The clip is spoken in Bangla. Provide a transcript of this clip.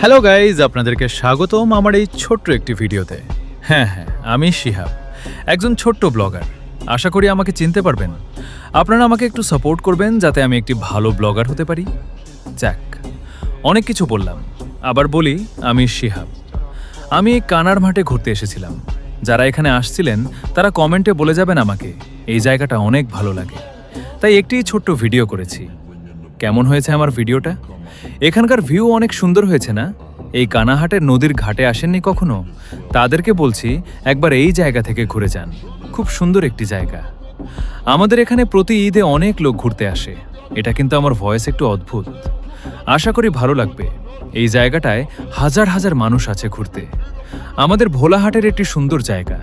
হ্যালো গাইজ, আপনাদেরকে স্বাগতম আমার এই ছোট্ট একটি ভিডিওতে। হ্যাঁ, আমি শিহাব, একজন ছোট্ট ব্লগার। আশা করি আমাকে চিনতে পারবেন। আপনারা আমাকে একটু সাপোর্ট করবেন যাতে আমি একটি ভালো ব্লগার হতে পারি। যাক, অনেক কিছু বললাম, আবার বলি আমি শিহাব। আমি কানার মাঠে ঘুরতে এসেছিলাম। যারা এখানে আসছিলেন তারা কমেন্টে বলে যাবেন আমাকে এই জায়গাটা অনেক ভালো লাগে। তাই একটি ছোট্ট ভিডিও করেছি। কেমন হয়েছে আমার ভিডিওটা? এখানকার ভিউ অনেক সুন্দর হয়েছে না? এই কানাহাটের নদীর ঘাটে আসেননি কখনো? তাদেরকে বলছি একবার এই জায়গা থেকে ঘুরে যান। খুব সুন্দর একটি জায়গা। আমাদের এখানে প্রতি ঈদে অনেক লোক ঘুরতে আসে। এটা কিন্তু আমার ভয়েস একটু অদ্ভুত। আশা করি ভালো লাগবে। এই জায়গাটায় হাজার হাজার মানুষ আছে ঘুরতে। আমাদের ভোলাহাটের একটি সুন্দর জায়গা।